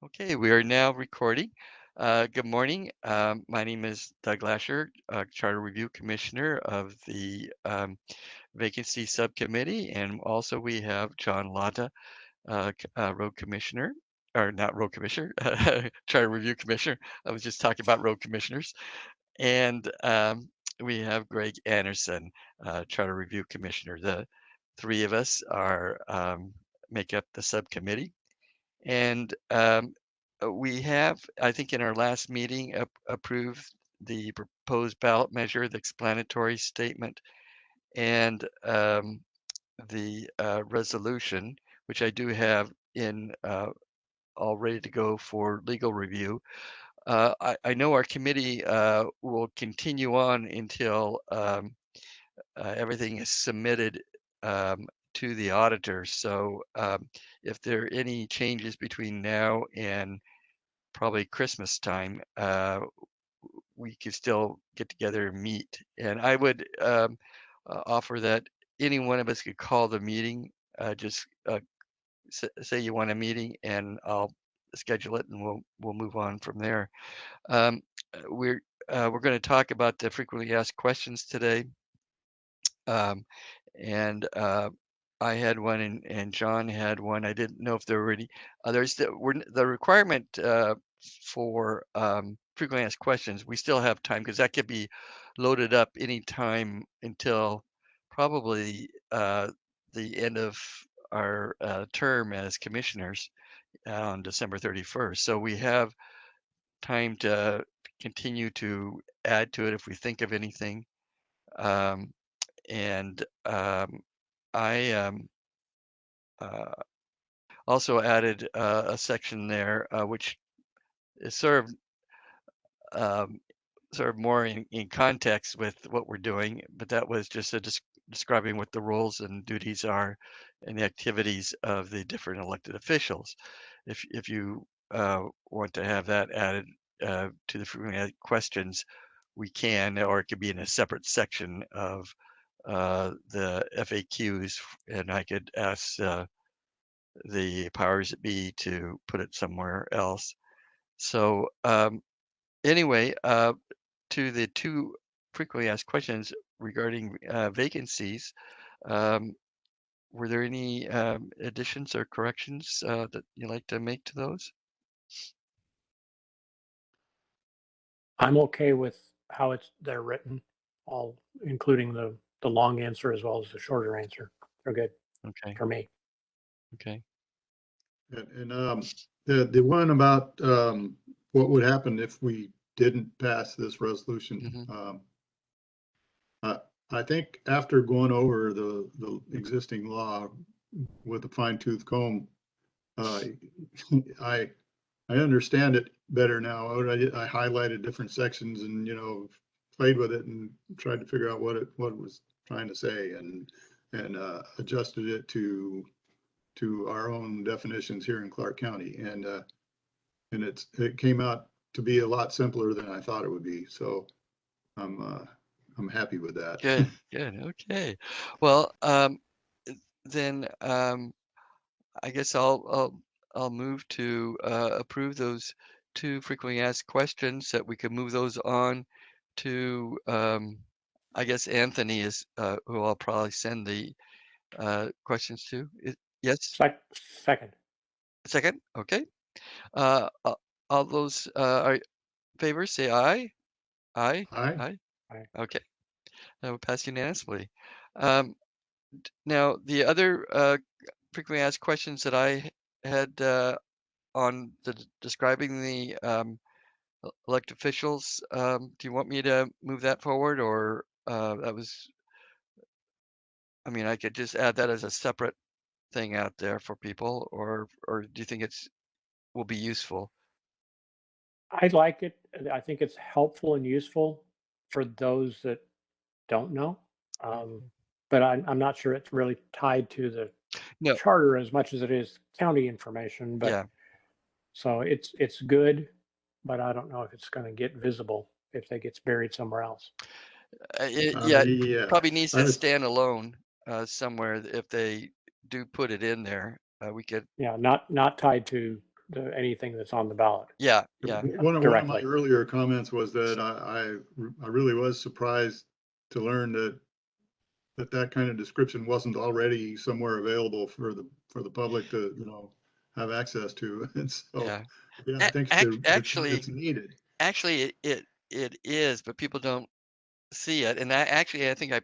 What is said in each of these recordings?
Okay, we are now recording. Good morning. My name is Doug Lasher, Charter Review Commissioner of the Vacancy Subcommittee, and also we have John Lata, Road Commissioner, or not Road Commissioner, Charter Review Commissioner. I was just talking about road commissioners, and we have Greg Anderson, Charter Review Commissioner. The three of us are make up the subcommittee. And we have, I think, in our last meeting, approved the proposed ballot measure, the explanatory statement, and the resolution, which I do have in all ready to go for legal review. I know our committee will continue on until everything is submitted to the auditor. So if there are any changes between now and probably Christmas time, we could still get together and meet. And I would offer that any one of us could call the meeting. Just say you want a meeting, and I'll schedule it, and we'll move on from there. Um, we're going to talk about the frequently asked questions today. Um, and I had one, and John had one. I didn't know if there were any others that were the requirement for frequently asked questions. We still have time because that could be loaded up anytime until probably the end of our term as commissioners on December 31st. So we have time to continue to add to it if we think of anything. Um, and I uh, also added a section there which is um, sort of more in context with what we're doing, but that was just describing what the roles and duties are and the activities of the different elected officials. If you want to have that added to the frequently asked questions, we can, or it could be in a separate section of the FAQs, and I could ask the powers that be to put it somewhere else. So anyway, to the two frequently asked questions regarding vacancies, um, were there any additions or corrections that you'd like to make to those? I'm okay with how they're written, all including the long answer as well as the shorter answer. They're good Okay, for me. okay. And the one about what would happen if we didn't pass this resolution. Hmm. I think after going over the existing law with a fine tooth comb, uh, I I understand it better now. I highlighted different sections and played with it and tried to figure out what it was trying to say, and adjusted it to our own definitions here in Clark County, and it came out to be a lot simpler than I thought it would be. So I'm happy with that. Good, good. Okay. Well, then I guess I'll move to approve those two frequently asked questions that we can move those on to I guess Anthony is who I'll probably send the questions to. Yes, Second. second. Okay. Uh, uh, all those are in favor say aye. Aye. Aye. Aye. All right. Okay. That will pass unanimously. Um, Now the other frequently asked questions that I had on describing the elected officials, do you want me to move that forward, or that was? I mean, I could just add that as a separate thing out there for people, or do you think it's will be useful? I like it. I think it's helpful and useful for those that don't know. Um, but I'm not sure it's really tied to the No, charter as much as it is county information. But yeah, so it's good, but I don't know if it's going to get visible if it gets buried somewhere else. yeah, it Yeah. probably needs I to was stand alone somewhere if they do put it in there. We could, Yeah, not tied to anything that's on the ballot Yeah. One of my directly. earlier comments was that I really was surprised to learn that kind of description wasn't already somewhere available for the public to, have access to. And so, Yeah. yeah, I think Actually, it's needed. it is, but people don't see it. And I think I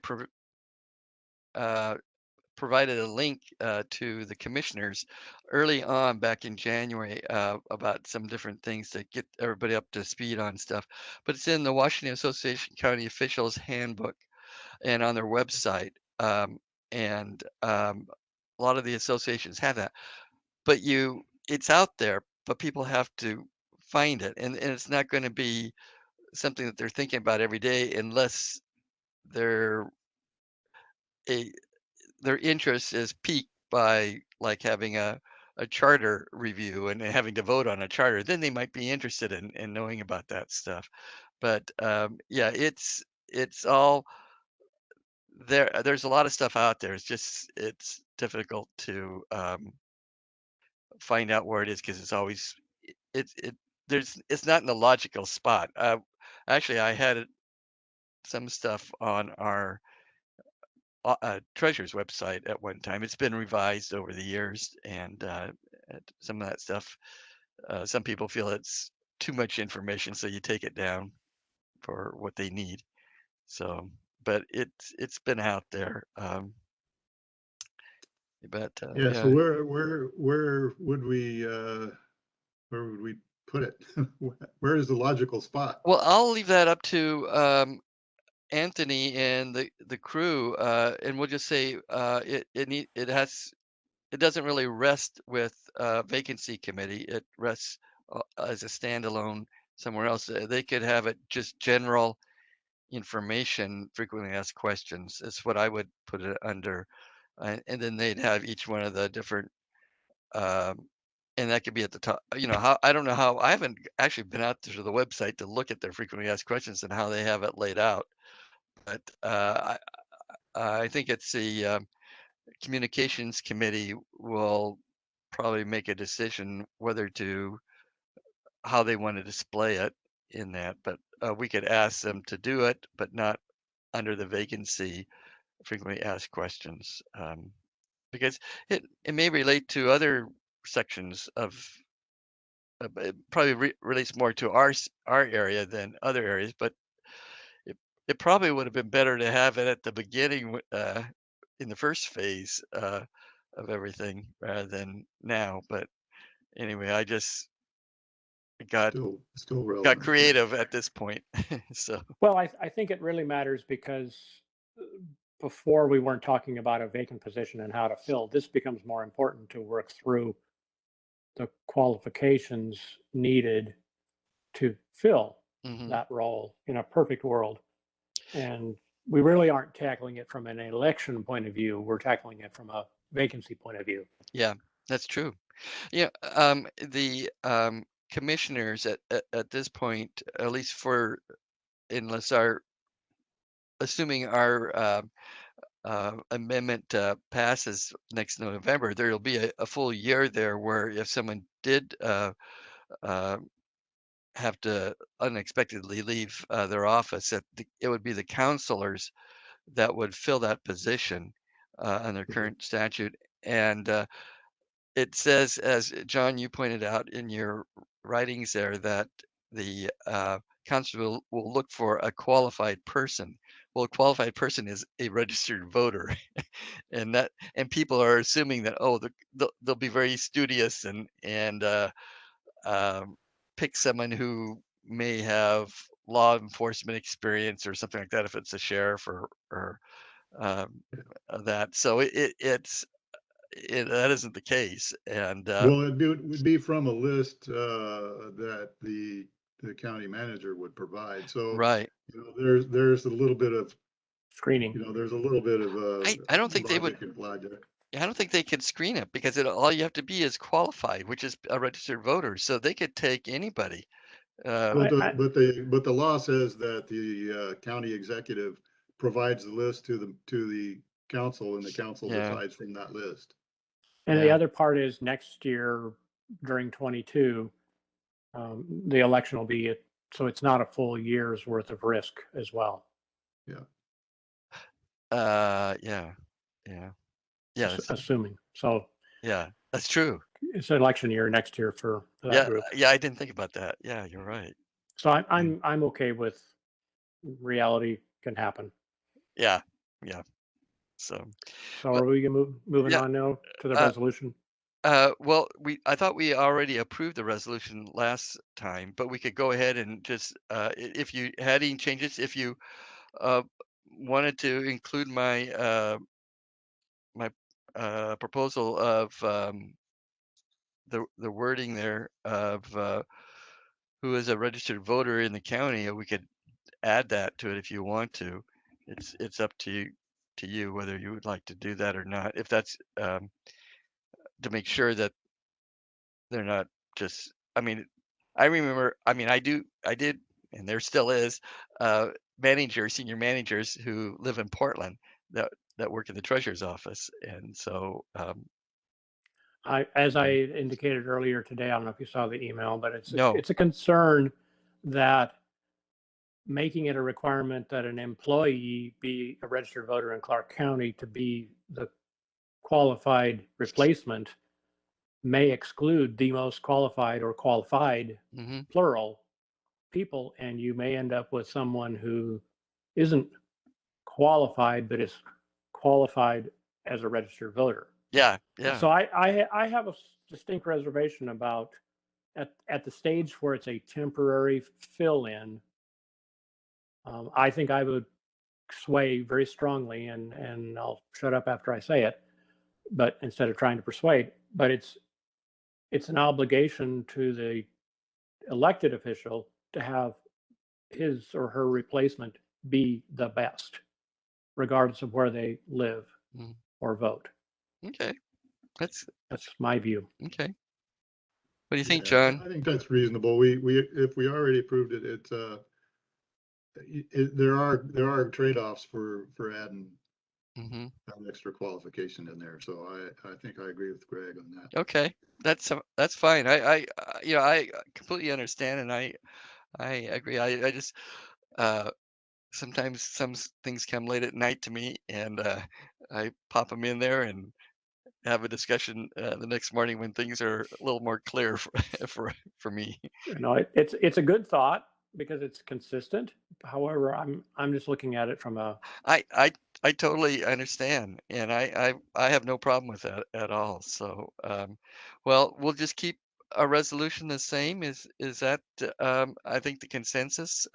uh, provided a link to the commissioners early on back in January about some different things to get everybody up to speed on stuff. But it's in the Washington Association County Officials Handbook and on their website. And a lot of the associations have that. But it's out there, but people have to find it. And it's not going to be something that they're thinking about every day unless they're a their interest is piqued by like having a charter review and having to vote on a charter, then they might be interested in knowing about that stuff. But yeah, it's all there. There's a lot of stuff out there. It's difficult to find out where it is because it's always it there's it's not in a logical spot. Actually, I had some stuff on our Treasure's website at one time. It's been revised over the years, and some of that stuff, some people feel it's too much information, so you take it down for what they need. So, but it's been out there. But Yeah. So yeah. where would we put it? Where is the logical spot? Well, I'll leave that up to Anthony and the crew, and we'll just say it doesn't really rest with vacancy committee. It rests as a standalone somewhere else. They could have it just general information, frequently asked questions. Is what I would put it under, and then they'd have each one of the different, um, and that could be at the top. How I don't know how I haven't actually been out to the website to look at their frequently asked questions and how they have it laid out, but I think it's the communications committee will probably make a decision whether to how they want to display it in that, but we could ask them to do it, but not under the vacancy frequently asked questions, because it may relate to other sections of it probably relates more to our area than other areas, but it, it probably would have been better to have it at the beginning in the first phase of everything rather than now. But anyway, I just got Still got relevant. Yeah. creative at this point. So Well, I think it really matters because uh, before we weren't talking about a vacant position and how to fill. This becomes more important to work through the qualifications needed to fill mhm. that role in a perfect world. And we really aren't tackling it from an election point of view. We're tackling it from a vacancy point of view. Yeah, that's true. Yeah, the commissioners at this point, at least for unless assuming our amendment passes next November, there'll be a full year there where if someone did uh, have to unexpectedly leave their office, it would be the counselors that would fill that position under Okay. current statute. And it says, as John, you pointed out in your writings there, that the counselor will look for a qualified person. Well, a qualified person is a registered voter, and people are assuming that they'll be very studious and um, pick someone who may have law enforcement experience or something like that if it's a sheriff or um, that. So that isn't the case. And Well, would be from a list that the county manager would provide. So, right, there's a little bit of, Screening. there's a little bit of I don't think they would. logic implied there. I don't think they could screen it because all you have to be is qualified, which is a registered voter. So they could take anybody. Uh, Well, I, but the law says that the county executive provides the list to the council, and the council yeah, decides from that list. and the yeah, other part is next year, during 22, the election will be it. So it's not a full year's worth of risk as well, Yeah. Yeah. Yeah. Yeah, that's assuming. So yeah, that's true. it's an election year next year for that Yeah, group. yeah, I didn't think about that. Yeah, you're right. So Mm. I'm okay with reality can happen. Yeah, yeah. So, So but are we moving yeah, on now to the uh, resolution? well, I thought we already approved the resolution last time, but we could go ahead and just, if you had any changes, if you uh, wanted to include my proposal of the wording there of who is a registered voter in the county, we could add that to it if you want to. It's up to you whether you would like to do that or not. If that's to make sure that they're not just. I mean, I remember. I mean, I did, and there still is managers, senior managers who live in Portland that work in the treasurer's office, and so As I indicated earlier today, I don't know if you saw the email, but no. it's a concern that making it a requirement that an employee be a registered voter in Clark County to be the qualified replacement may exclude the most qualified or qualified, Hmm. plural, people, and you may end up with someone who isn't qualified but is qualified as a registered voter. Yeah, yeah. So I have a distinct reservation about at the stage where it's a temporary fill in. I think I would sway very strongly, and I'll shut up after I say it. But instead of trying to persuade, but it's an obligation to the elected official to have his or her replacement be the best, regardless of where they live Mm. or vote. Okay, that's That's my view. okay. What do you think, Yeah, John? I think that's reasonable. We if we already approved it, there are trade-offs for adding Hmm. an extra qualification in there. So I think I agree with Greg on that. Okay, that's fine. You know, I completely understand, and I agree. I just sometimes things come late at night to me, and I pop them in there and have a discussion the next morning when things are a little more clear for me. You know, it's a good thought because it's consistent. However, I'm just looking at it from a I I I totally understand, and I have no problem with that at all. So, well, we'll just keep our resolution the same. Is that I think the consensus?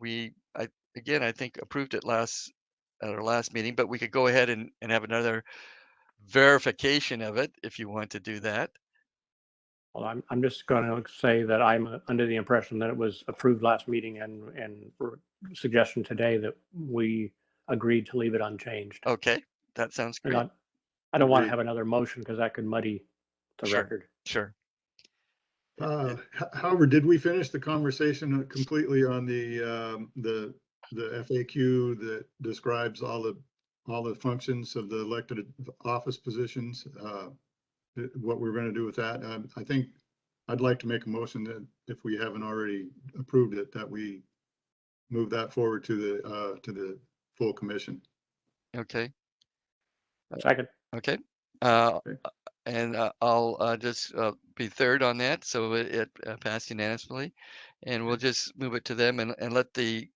We I again I think approved it last at our last meeting, but we could go ahead and have another verification of it if you want to do that. well, I'm just going to say that I'm under the impression that it was approved last meeting and suggestion today that we agreed to leave it unchanged. Okay, that sounds And great. I don't want to Agreed. have another motion because that could muddy the Sure, record. sure. However, did we finish the conversation completely on the FAQ that describes all the functions of the elected office positions? What we're going to do with that? I think I'd like to make a motion that if we haven't already approved it, that we move that forward to the full commission. Okay, Second. okay. Uh, Okay. and I'll just be third on that, so it passed unanimously, and we'll just move it to them and let the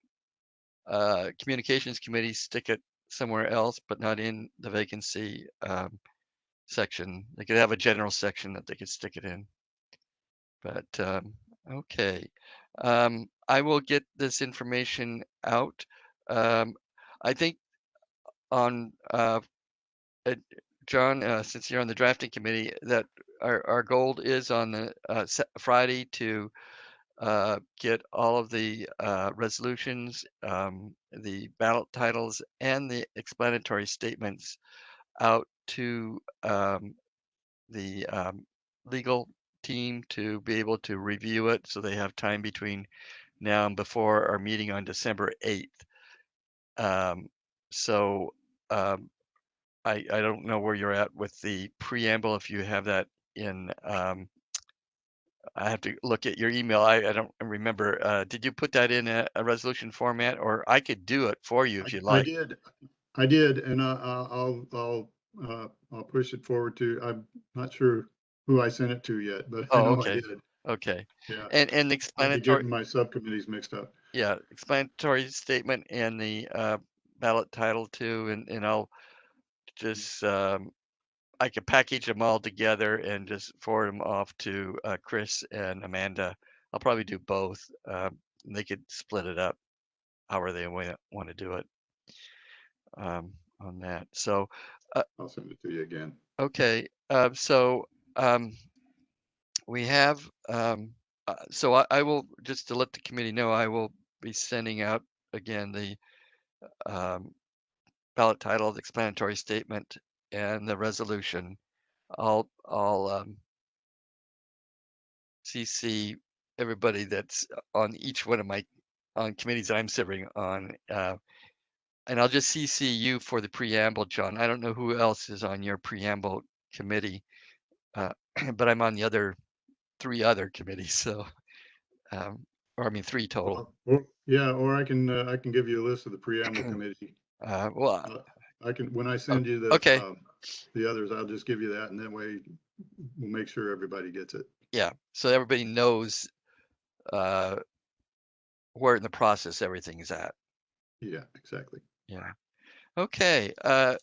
communications committee stick it somewhere else, but not in the vacancy section. They could have a general section that they could stick it in. But okay, I will get this information out. Um, I think on uh, John, since you're on the drafting committee, that our goal is on the Friday to get all of the resolutions, the ballot titles, and the explanatory statements out to the legal team to be able to review it so they have time between now and before our meeting on December 8th. Um, so um, I don't know where you're at with the preamble, if you have that in, I have to look at your email. I don't remember. Did you put that in a resolution format, or I could do it for you if you I like? did, and I'll push it forward to, I'm not sure who I sent it to yet, but I Oh, know I okay. did. Okay. Yeah, And the I'll be explanatory, getting my subcommittees mixed up. yeah, explanatory statement and the ballot title too, and I'll just I could package them all together and just forward them off to Chris and Amanda. I'll probably do both. They could split it up however they want to do it on that. So, I'll send it to you again. okay. So we have, so I will, just to let the committee know, I will be sending out again the um, ballot title, the explanatory statement, and the resolution. I'll CC everybody that's on each one of my on committees I'm serving on, and I'll just CC you for the preamble, John. I don't know who else is on your preamble committee, uh, but I'm on the other 3 other committees, so or I mean 3 total. Yeah, or I can give you a list of the preamble committee. Well, I can, when I send you okay, the others, I'll just give you that, and that way we'll make sure everybody gets it. yeah. So everybody knows uh, where in the process everything is at. Yeah, exactly. Yeah. Okay. I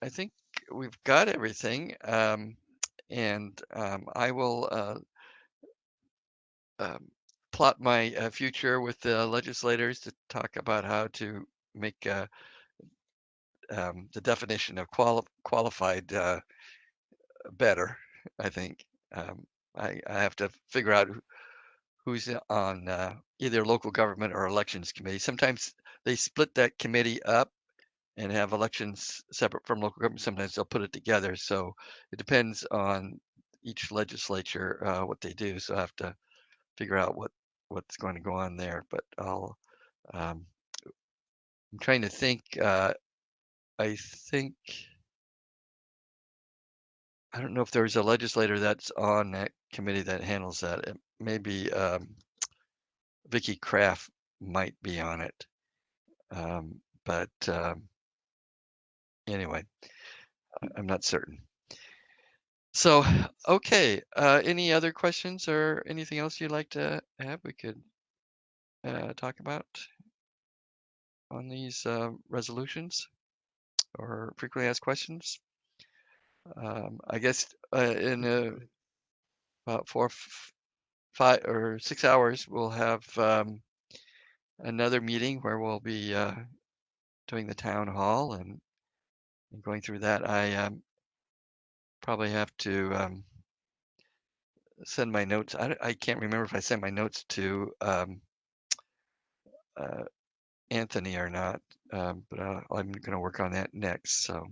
think we've got everything, and I will um, plot my future with the legislators to talk about how to make the definition of qualified better. I think I have to figure out who's on either local government or elections committee. Sometimes they split that committee up and have elections separate from local government. Sometimes they'll put it together. So it depends on each legislature what they do. So I have to figure out what's going to go on there. But um, I'm trying to think. I think I don't know if there's a legislator that's on that committee that handles that. It maybe Vicky Kraft might be on it. But anyway, I'm not certain. So, okay, any other questions or anything else you'd like to have we could talk about on these resolutions or frequently asked questions? I guess in about 5 or 6 hours, we'll have another meeting where we'll be doing the town hall and going through that. I probably have to send my notes. I can't remember if I sent my notes to uh, Anthony or not, but I'm going to work on that next. So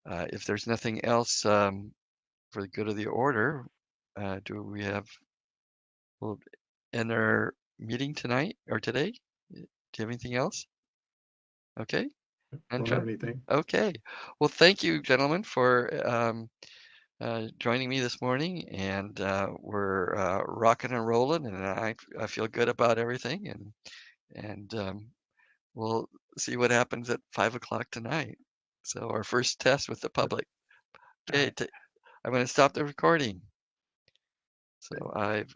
if there's nothing else for the good of the order, do we have, we'll end our meeting tonight or today? Do you have anything else? Okay. And Don't have anything. okay. Well, thank you, gentlemen, for joining me this morning. And we're rocking and rolling, and I feel good about everything. And we'll see what happens at 5 o'clock tonight. So our first test with the public. All Okay, right. I'm going to stop the recording. So Okay. I've